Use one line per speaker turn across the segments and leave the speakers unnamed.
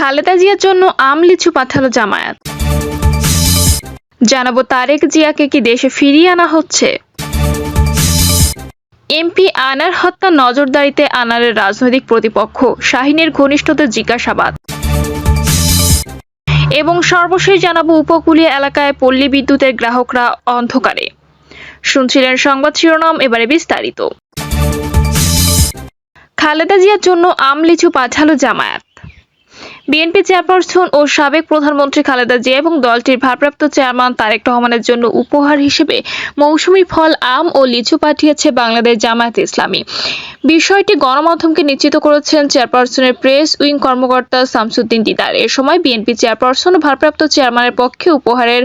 খালেদা জিয়ার জন্য আম লিচু পাঠালো জামায়াত। জানাবো তারেক জিয়াকে কি দেশে ফিরিয়ে আনা হচ্ছে। এমপি আনার হত্যা নজরদারিতে আনারের রাজনৈতিক প্রতিপক্ষ শাহিনের ঘনিষ্ঠদের জিজ্ঞাসাবাদ। এবং সর্বশেষ জানাবো উপকূলীয় এলাকায় পল্লী বিদ্যুতের গ্রাহকরা অন্ধকারে। শুনছিলেন সংবাদ শিরোনাম, এবারে বিস্তারিত। খালেদা জিয়ার জন্য আম লিচু পাঠালো জামায়াত। বিএনপি চেয়ারপারসন ও সাবেক প্রধানমন্ত্রী খালেদা জিয়া এবং দলটির ভারপ্রাপ্ত চেয়ারম্যান তারেক রহমানের জন্য উপহার হিসেবে মৌসুমী ফল আম ও লিচু পাঠিয়েছে বাংলাদেশ জামায়াত ইসলামী। বিষয়টি গণমাধ্যমকে নিশ্চিত করেছেন চেয়ারপারসনের প্রেস উইং কর্মকর্তা শামসুদ্দিন দিদার। এ সময় বিএনপি চেয়ারপারসন ও ভারপ্রাপ্ত চেয়ারম্যানের পক্ষে উপহারের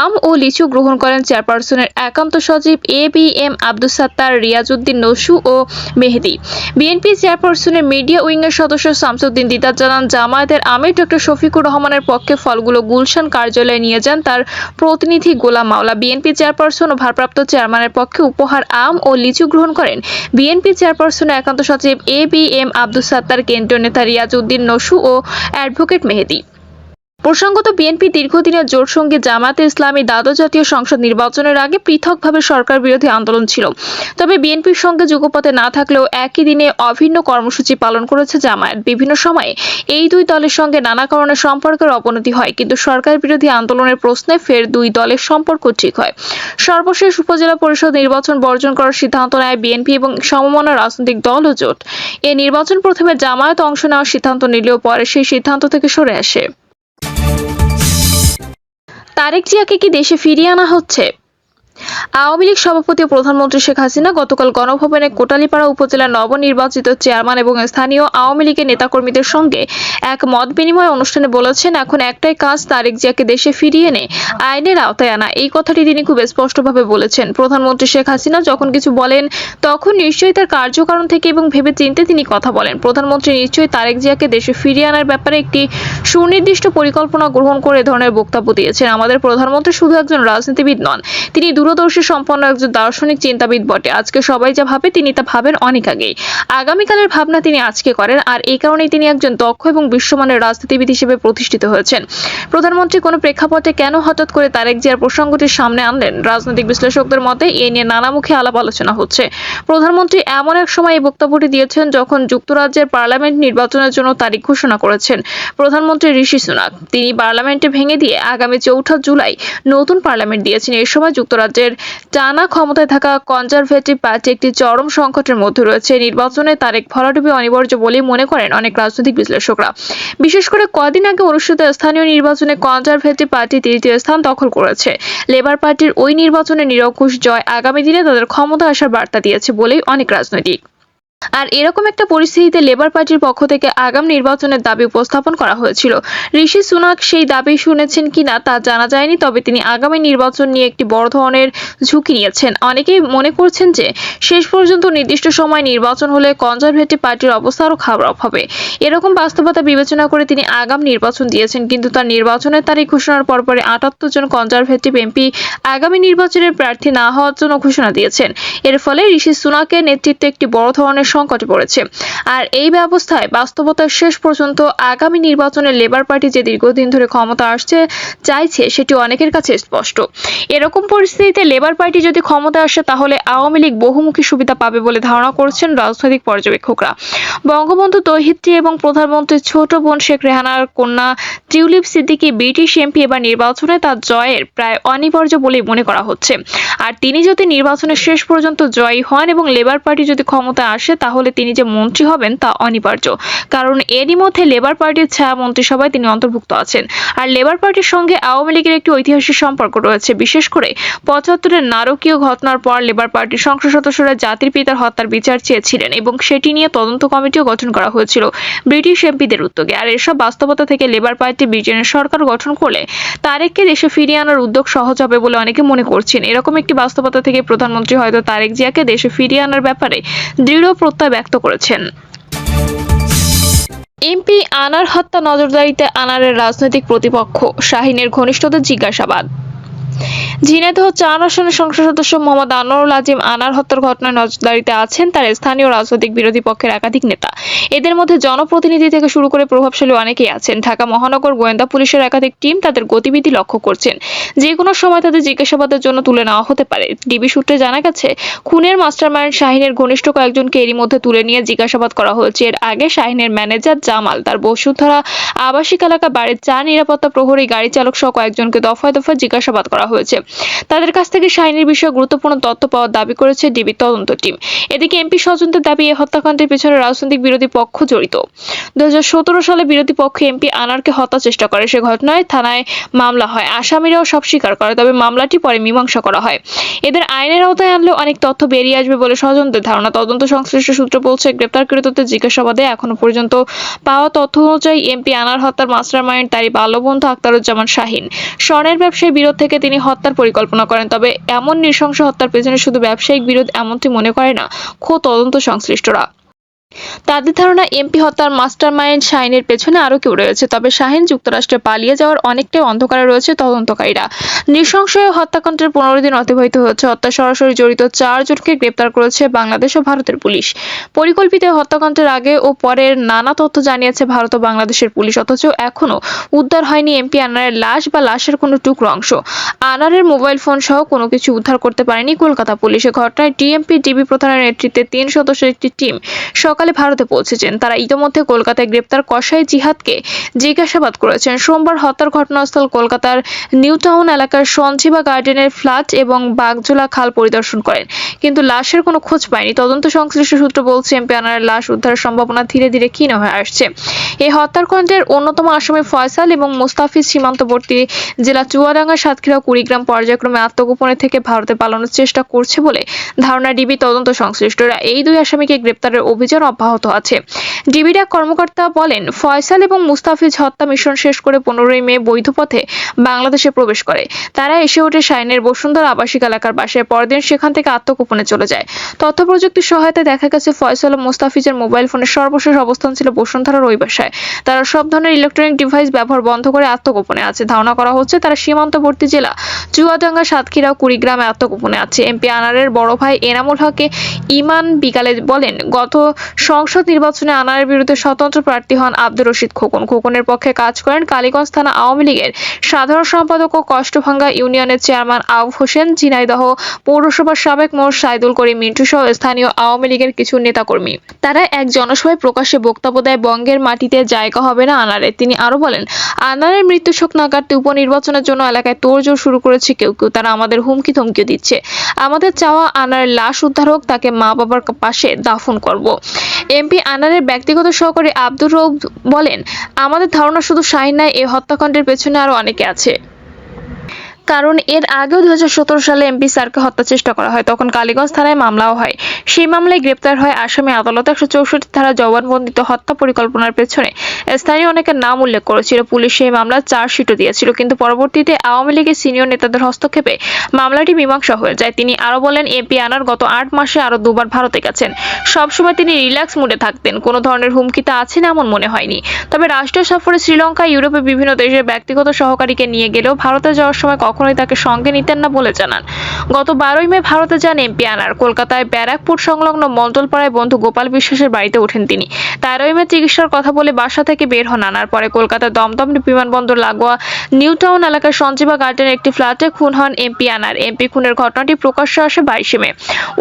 আম ও লিচু গ্রহণ করেন চেয়ারপারসনের একান্ত সচিব এবিএম আব্দুস সাত্তার, রিয়াজউদ্দিন নসু ও মেহেদী। বিএনপি চেয়ারপারসনের মিডিয়া উইংয়ের সদস্য শামসুদ্দিন দিদার জানান, জামায়াতের আমির ডক্টর শফিকুর রহমানের পক্ষে ফলগুলো গুলশান কার্যালয়ে নিয়ে যান তার প্রতিনিধি গোলাম মাওলা। বিএনপি চেয়ারপারসন ও ভারপ্রাপ্ত চেয়ারম্যানের পক্ষে উপহার আম ও লিচু গ্রহণ করেন বিএনপি চেয়ারপারসনের একান্ত সচিব এবিএম আব্দুস সাত্তার, কেন্দ্রীয় নেতা রিয়াজউদ্দিন নসু ও অ্যাডভোকেট মেহেদী। প্রসঙ্গত, বিএনপি দীর্ঘদিনের জোটসঙ্গী জামায়াতে ইসলামী দ্বাদশ জাতীয় সংসদ নির্বাচনের আগে পৃথকভাবে সরকার বিরোধী আন্দোলন ছিল। তবে বিএনপির সঙ্গে যুগপথে না থাকলেও একই দিনে অভিন্ন কর্মসূচি পালন করেছে জামায়াত। বিভিন্ন সময়ে এই দুই দলের সঙ্গে নানা কারণে সম্পর্কের অবনতি হয়, কিন্তু সরকার বিরোধী আন্দোলনের প্রশ্নে ফের দুই দলের সম্পর্ক ঠিক হয়। সর্বশেষ উপজেলা পরিষদ নির্বাচন বর্জন করার সিদ্ধান্ত নেয় বিএনপি এবং সমমনা রাজনৈতিক দল ও জোট। এ নির্বাচন প্রথমে জামায়াত অংশ নেওয়ার সিদ্ধান্ত নিলেও পরে সেই সিদ্ধান্ত থেকে সরে আসে। তারেক জিয়াকে কি দেশে ফিরিয়ে আনা হচ্ছে? আওয়ামী লীগ সভাপতি ও প্রধানমন্ত্রী শেখ হাসিনা গতকাল গণভবনে কোটালীপাড়া উপজেলার নবনির্বাচিত চেয়ারম্যান এবং স্থানীয় আওয়ামী লীগের নেতাকর্মীদের সঙ্গে এক মত বিনিময় অনুষ্ঠানে বলেছেন, এখন একটাই কাজ, তারেক জিয়াকে দেশে ফিরিয়ে এনে আইনের আওতায় আনা। এই কথাটি তিনি খুব স্পষ্টভাবে বলেছেন। প্রধানমন্ত্রী শেখ হাসিনা যখন কিছু বলেন তখন নিশ্চয়ই তার কার্যকারণ থেকে এবং ভেবে চিন্তে তিনি কথা বলেন। প্রধানমন্ত্রী নিশ্চয়ই তারেক জিয়াকে দেশে ফিরিয়ে আনার ব্যাপারে একটি সুনির্দিষ্ট পরিকল্পনা গ্রহণ করে এ ধরনের বক্তব্য দিয়েছেন। আমাদের প্রধানমন্ত্রী শুধু একজন রাজনীতিবিদ নন, তিনি দূরদর্শী সম্পন্ন একজন দার্শনিক চিন্তাবিদ বটে। আজকে সবাই যা ভাবে তিনি তা ভাবেন অনেক আগেই। আগামীকালের ভাবনা তিনি আজকে করেন, আর এই কারণেই তিনি একজন দক্ষ এবং বিশ্বমানের রাজনীতিবিদ হিসেবে প্রতিষ্ঠিত হয়েছেন। প্রধানমন্ত্রী কোনো প্রেক্ষাপটে কেন হঠাৎ করে তারেক জিয়ার প্রসঙ্গটির সামনে আনলেন? রাজনৈতিক বিশ্লেষকদের মতে এ নিয়ে নানামুখী আলাপ আলোচনা হচ্ছে। প্রধানমন্ত্রী এমন এক সময় এই বক্তব্যটি দিয়েছেন যখন যুক্তরাজ্যের পার্লামেন্ট নির্বাচনের জন্য তারিখ ঘোষণা করেছেন প্রধানমন্ত্রী ঋষি সুনাক। তিনি পার্লামেন্টে ভেঙে দিয়ে আগামী 4 জুলাই নতুন পার্লামেন্ট দিয়েছেন। এই সময় যুক্তরাজ্যের টানা ক্ষমতায় থাকা কনজারভেটিভ পার্টি একটি চরম সংকটের মধ্যে রয়েছে। নির্বাচনে তারেক ভরাডুবি অনিবার্য বলেই মনে করেন অনেক রাজনৈতিক বিশ্লেষকরা। বিশেষ করে কদিন আগে অনুষ্ঠিত স্থানীয় নির্বাচনে কনজারভেটিভ পার্টি 3য় স্থান দখল করেছে। লেবার পার্টির ওই নির্বাচনে নিরঙ্কুশ জয় আগামী দিনে তাদের ক্ষমতা আসার বার্তা দিয়েছে বলেই অনেক রাজনৈতিক। আর এরকম একটা পরিস্থিতিতে লেবার পার্টির পক্ষ থেকে আগাম নির্বাচনের দাবি উপস্থাপন করা হয়েছিল। ঋষি সুনাক সেই দাবি শুনেছেন কিনা তা জানা যায়নি, তবে তিনি আগামী নির্বাচন নিয়ে একটি বড় ধরনের ঝুঁকি নিয়েছেন। অনেকেই মনে করছেন যে শেষ পর্যন্ত নির্দিষ্ট সময় নির্বাচন হলে কনজারভেটিভ পার্টির অবস্থা আরও খারাপ হবে। এরকম বাস্তবতা বিবেচনা করে তিনি আগাম নির্বাচন দিয়েছেন, কিন্তু তার নির্বাচনের তারিখ ঘোষণার পরপরই 78 জন কনজারভেটিভ এমপি আগামী নির্বাচনের প্রার্থী না হওয়ার জন্য ঘোষণা দিয়েছেন। এর ফলে ঋষি সুনাকের নেতৃত্বে একটি বড় ধরনের সংকটে পড়েছে। আর এই ব্যবস্থায় বাস্তবতার শেষ পর্যন্ত আগামী নির্বাচনে লেবার পার্টি যে দীর্ঘদিন ধরে ক্ষমতা আসতে চাইছে সেটি অনেকের কাছে স্পষ্ট। এরকম পরিস্থিতিতে লেবার পার্টি যদি ক্ষমতা আসে তাহলে আওয়ামী লীগ বহুমুখী সুবিধা পাবে বলে ধারণা করছেন রাজনৈতিক পর্যবেক্ষকরা। বঙ্গবন্ধু দহিত্রী এবং প্রধানমন্ত্রীর ছোট বোন শেখ রেহানার কন্যা টিউলিপ সিদ্দিকী ব্রিটিশ এমপি এবার নির্বাচনে তার জয়ের প্রায় অনিবার্য বলেই মনে করা হচ্ছে। আর তিনি যদি নির্বাচনের শেষ পর্যন্ত জয়ী হন এবং লেবার পার্টি যদি ক্ষমতায় আসে তাহলে তিনি যে মন্ত্রী হবেন তা অনিবার্য, কারণ এরই মধ্যে লেবার পার্টির ছায়া মন্ত্রিসভায় তিনি অন্তর্ভুক্ত আছেন। আর লেবার পার্টির সঙ্গে আওয়ামী লীগের একটি ঐতিহাসিক সম্পর্ক রয়েছে। বিশেষ করে 75-এর নারকীয় ঘটনার পর লেবার পার্টির সংসদ সদস্যরা জাতির পিতার হত্যার বিচার চেয়েছিলেন এবং সেটি নিয়ে তদন্ত কমিটিও গঠন করা হয়েছিল ব্রিটিশ এমপিদের উদ্যোগে। আর এসব বাস্তবতা থেকে লেবার পার্টি ব্রিটেনের সরকার গঠন করলে তারেককে দেশে ফিরিয়ে আনার উদ্যোগ সহজ হবে বলে অনেকে মনে করছেন। এরকম একটি বাস্তবতা থেকে প্রধানমন্ত্রী হয়তো তারেক জিয়াকে দেশে ফিরিয়ে আনার ব্যাপারে দৃঢ় প্রত্যয় ব্যক্ত করেছেন। এমপি আনার হত্যা নজরদারিতে আনারের রাজনৈতিক প্রতিপক্ষ শাহিনের ঘনিষ্ঠদের জিজ্ঞাসাবাদ। ঝিনাইদহ ৪ আসনের সংসদ সদস্য মোহাম্মদ আনোয়ারুল আজিম আনার হত্যার ঘটনায় নজরদারিতে আছেন তার স্থানীয় রাজনৈতিক বিরোধী পক্ষের একাধিক নেতা। এদের মধ্যে জনপ্রতিনিধি থেকে শুরু করে প্রভাবশালী অনেকেই আছেন। ঢাকা মহানগর গোয়েন্দা পুলিশের একাধিক টিম তাদের গতিবিধি লক্ষ্য করছেন। যে কোনো সময় তাদের জিজ্ঞাসাবাদের জন্য তুলে নেওয়া হতে পারে। ডিবি সূত্রে জানা গেছে, খুনের মাস্টারমাইন্ড শাহিনের ঘনিষ্ঠ কয়েকজনকে এরই মধ্যে তুলে নিয়ে জিজ্ঞাসাবাদ করা হয়েছে। এর আগে শাহিনের ম্যানেজার জামাল তার বসুন্ধরা আবাসিক এলাকা বাড়ির ৪ নিরাপত্তা প্রহরী, গাড়ি চালক সহ কয়েকজনকে দফায় দফায় জিজ্ঞাসাবাদ করা হয়েছে। তাদের কাছ থেকে শাহিনের বিষয়ে গুরুত্বপূর্ণ তথ্য পাওয়ার দাবি করেছে ডিবি তদন্ত টিম। এদিকে এমপি স্বজনদের দাবি, এই হত্যাকাণ্ডের পেছনে রাজনৈতিক বিরোধী পক্ষ জড়িত। 2017 সালে বিরোধী পক্ষ এমপি আনারকে হত্যার চেষ্টা করে। সে ঘটনায় থানায় মামলা হয়। আসামিরাও সব স্বীকার করে, তবে মামলাটি পরে মীমাংসা করা হয়। এদের আইনের আওতায় আনলেও অনেক তথ্য বেরিয়ে আসবে বলে স্বজনদের ধারণা। তদন্ত সংশ্লিষ্ট সূত্র বলছে, গ্রেপ্তারকৃতদের জিজ্ঞাসাবাদে এখনো পর্যন্ত পাওয়া তথ্য অনুযায়ী এমপি আনার হত্যার মাস্টারমাইন্ড তারই বাল্যবন্ধু আখতারুজ্জামান শাহিন। স্বর্ণের ব্যবসায়ী বিরোধ থেকে তিনি হত্যার পরিকল্পনা করেন। তবে এমন নৃশংস হত্যার পেছনে শুধু ব্যবসায়িক বিরোধ এমনটি মনে করে না খোদ তদন্ত সংশ্লিষ্টরা। তাদের ধারণা, এমপি হত্যার মাস্টারমাইন্ড শাহিনের পেছনে আরো কেউ রয়েছে। তবে শাহিন যুক্তরাষ্ট্রে পালিয়ে যাওয়ার অনেকটাই অন্ধকারে রয়েছে তদন্তকারীরা। নৃশংস এই হত্যাকাণ্ডের 15 দিন অতিবাহিত হয়েছে। হত্যা সরাসরি জড়িত 4 জনকে গ্রেপ্তার করেছে বাংলাদেশ ও ভারতের পুলিশ। পরিকল্পিত হত্যাকাণ্ডের আগে ও পরের নানা তথ্য জানিয়েছে ভারত ও বাংলাদেশের পুলিশ। অথচ এখনো উদ্ধার হয়নি এমপি আনারের লাশ বা লাশের কোনো টুকরো অংশ। আনারের মোবাইল ফোন সহ কোনো কিছু উদ্ধার করতে পারেনি কলকাতা পুলিশ। ঘটনায় ডিএমপি ডিবি প্রধানের নেতৃত্বে 3 সদস্যের একটি টিম সকালে ভারতে পৌঁছেছেন। তারা ইতোমধ্যে কলকাতায় গ্রেপ্তার কসাই জিহাদকে জিজ্ঞাসাবাদ করেছেন। সোমবার হত্যার ঘটনাস্থল কলকাতার নিউ টাউন এলাকার সঞ্জীবা গার্ডেনের ফ্ল্যাট এবং বাগজোলা খাল পরিদর্শন করেন, কিন্তু লাশের কোনো খোঁজ পায়নি। তদন্ত সংশ্লিষ্ট সূত্র বলছে, এমপি আনারের লাশ উদ্ধারের সম্ভাবনা ধীরে ধীরে ক্ষীণ হয়ে আসছে। এই হত্যাকাণ্ডের অন্যতম আসামি ফয়সাল এবং মুস্তাফিজ সীমান্তবর্তী জেলা চুয়াডাঙ্গা, সাতক্ষীরা, কুড়িগ্রাম পর্যায়ক্রমে আত্মগোপনে থেকে ভারতে পালানোর চেষ্টা করছে বলে ধারণা ডিবি তদন্ত সংশ্লিষ্টরা। এই 2 আসামিকে গ্রেপ্তারের অভিযান অব্যাহত আছে। ডিবির এক কর্মকর্তা বলেন, ফয়সাল এবং মুস্তাফিজ হত্যা মিশন শেষ করে 15 মে বৈধ পথে বাংলাদেশে প্রবেশ করে। তারা এসে ওঠে শাহিনের বসুন্ধরা আবাসিক এলাকার বাসায়। পরদিন সেখান থেকে আত্মগোপনে চলে যায়। তথ্য প্রযুক্তির সহায়তায় দেখা গেছে, ফয়সাল ও মুস্তাফিজের মোবাইল ফোনের সর্বশেষ অবস্থান ছিল বসুন্ধরার ওই বাসায়। তারা সব ধরনের ইলেকট্রনিক ডিভাইস ব্যবহার বন্ধ করে আত্মগোপনে আছে। ধারণা করা হচ্ছে তারা সীমান্তবর্তী জেলা চুয়াডাঙ্গা, সাতক্ষীরা, কুড়িগ্রামে আত্মগোপনে আছে। এমপি আনারের বড় ভাই এনামুল হকে ইমান বিকালে বলেন, গত সংসদ নির্বাচনে আনারের বিরুদ্ধে স্বতন্ত্র প্রার্থী হন আব্দুর রশিদ খোকন। খোকনের পক্ষে কাজ করেন কালীগঞ্জ থানা আওয়ামী লীগের সাধারণ সম্পাদক ও কষ্টভাঙ্গা ইউনিয়নের চেয়ারম্যান আউফ হোসেন, ঝিনাইদহ পৌরসভার সাবেক মেয়র সাইদুল করিম মিন্টু সহ স্থানীয় আওয়ামী লীগের কিছু নেতাকর্মী। তারা এক জনসভায় প্রকাশ্যে বক্তব্য দেয়, বঙ্গের মাটিতে জায়গা হবে না আনারের। তিনি আরো বলেন, আনারের মৃত্যু শোক না কাটতে উপনির্বাচনের জন্য এলাকায় তোড়জোড় শুরু করেছে কেউ কেউ। তারা আমাদের হুমকি ধমকি দিচ্ছে। আমাদের চাওয়া আনারের লাশ উদ্ধার হোক, তাকে মা বাবার পাশে দাফন করব। এমপি আনারের ব্যক্তিগত সহকারী আব্দুর রউফ বলেন, আমাদের ধারণা শুধু শাহিন নয়, এই হত্যাকাণ্ডের পেছনে আরো অনেকে আছে। কারণ এর আগেও 2017 সালে এমপি স্যারকে হত্যার চেষ্টা করা হয়। তখন কালীগঞ্জ থানায় মামলাও হয়। সেই মামলায় গ্রেপ্তার হয় আসামি। আদালত 164 ধারা জবানবন্দিত হত্যা পরিকল্পনার পেছনে স্থানীয় অনেকের নাম উল্লেখ করেছিল। পুলিশ সেই মামলার চার্জশিটও দিয়েছিল, কিন্তু পরবর্তীতে আওয়ামী লীগের সিনিয়র নেতাদের হস্তক্ষেপে মামলাটি মীমাংসা হয়ে যায়। তিনি আরো বলেন, এমপি আনার গত 8 মাসে আরো 2 বার ভারতে গেছেন। সবসময় তিনি রিল্যাক্স মুডে থাকতেন। কোনো ধরনের হুমকিতে আছেন এমন মনে হয়নি। তবে রাষ্ট্রীয় সফরে শ্রীলঙ্কা, ইউরোপে বিভিন্ন দেশের ব্যক্তিগত সহকারীকে নিয়ে গেলেও ভারতে যাওয়ার সময় কখনোই তাকে সঙ্গে নিতেন না বলে জানান। গত 12 মে ভারতে যান এমপি আনার। কলকাতায় ব্যারাকপুর সংলগ্ন মন্ডলপাড়ায় বন্ধু গোপাল বিশ্বাসের বাড়িতে ওঠেন তিনি। 13 মে চিকিৎসার কথা বলে বাসা থেকে বের হন আনার। পরে কলকাতার দমদম বিমানবন্দর লাগোয়া নিউ টাউন এলাকার সঞ্জীবা গার্ডেনের একটি ফ্ল্যাটে খুন হন এমপি আনার। এমপি খুনের ঘটনাটি প্রকাশ্যে আসে 22 মে।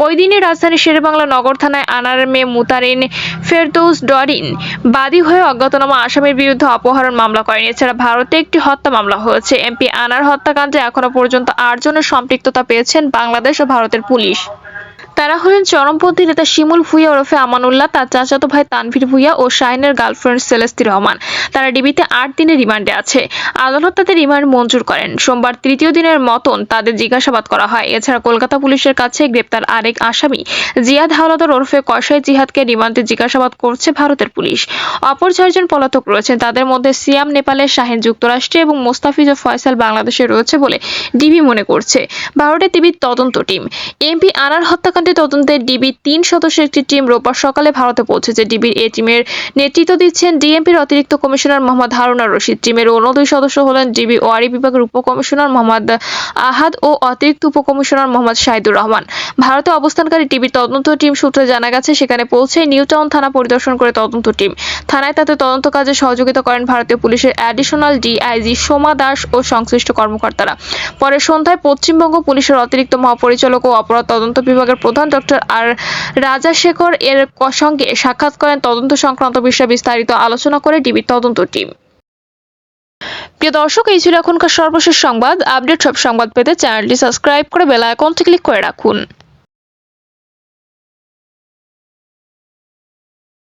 ওই দিনই রাজধানীর শেরেবাংলা নগর থানায় আনারের মেয়ে মুতারিন ফেরদৌস ডরিন বাদী হয়ে অজ্ঞাতনামা আসামির বিরুদ্ধে অপহরণ মামলা করেন। এছাড়া ভারতে একটি হত্যা মামলা হয়েছে। এমপি আনার হত্যাকাণ্ডে এখনো পর্যন্ত 8 জনের সম্পৃক্ততা পেয়েছেন বাংলাদেশ ও ভারতের পুলিশ। তারা হলেন চরমপন্থী নেতা শিমুল ভুঁইয়া ওরফে আমানুল্লাহ, তার চাচাতো ভাই তানভীর ভুঁইয়া ও শাহিনের গার্লফ্রেন্ড সেলেস্তি রহমান। তারা ডিবিতে 8 দিনের রিমান্ডে আছে। আদালত তাদের রিমান্ড মঞ্জুর করেন। সোমবার 3য় দিনের মতন তাদের জিজ্ঞাসাবাদ করা হয়। এছাড়া কলকাতা পুলিশের কাছে গ্রেপ্তার আরেক আসামি জিয়াদ হাওলাদার ওরফে কসাই জিহাদকে রিমান্ডে জিজ্ঞাসাবাদ করছে ভারতের পুলিশ। অপর 4 জন পলাতক রয়েছেন। তাদের মধ্যে সিয়াম নেপালের, শাহিন যুক্তরাষ্ট্রে এবং মোস্তাফিজ ও ফয়সাল বাংলাদেশে রয়েছে বলে ডিবি মনে করছে। ভারতের ডিবির তদন্ত টিম। এমপি আনার হত্যাকাণ্ডে হত্যাকাণ্ডে তদন্তে ডিবি 3 সদস্যের একটি টিম রোববার সকালে ভারতে পৌঁছেছে। ডিবির এই টিমের নেতৃত্ব দিচ্ছেন ডিএমপির অতিরিক্ত কমিশনার মোহাম্মদ হারুন আর রশিদ। টিমের অন্য 2 সদস্য হলেন ডিবি ওয়ারি বিভাগের উপকমিশনার মোহাম্মদ আহাদ ও অতিরিক্ত উপকমিশনার মোহাম্মদ শাহিদুর রহমান। ভারতে অবস্থানকারী ডিবির তদন্ত টিম সূত্রে জানা গেছে, সেখানে পৌঁছে নিউ টাউন থানা পরিদর্শন করে তদন্ত টিম। থানায় তাতে তদন্ত কাজে সহযোগিতা করেন ভারতীয় পুলিশের অ্যাডিশনাল ডিআইজি সোমা দাস ও সংশ্লিষ্ট কর্মকর্তারা। পরে সন্ধ্যায় পশ্চিমবঙ্গ পুলিশের অতিরিক্ত মহাপরিচালক ও অপরাধ তদন্ত বিভাগের প্রধান ডক্টর আর রাজাশেখর এর সঙ্গে সাক্ষাৎ করেন। তদন্ত সংক্রান্ত বিষয়ে বিস্তারিত আলোচনা করে ডিবির তদন্ত টিম। প্রিয় দর্শক, এই ছিল এখনকার সর্বশেষ সংবাদ। আপডেট সব সংবাদ পেতে চ্যানেলটি সাবস্ক্রাইব করে বেল আইকনটি ক্লিক করে রাখুন।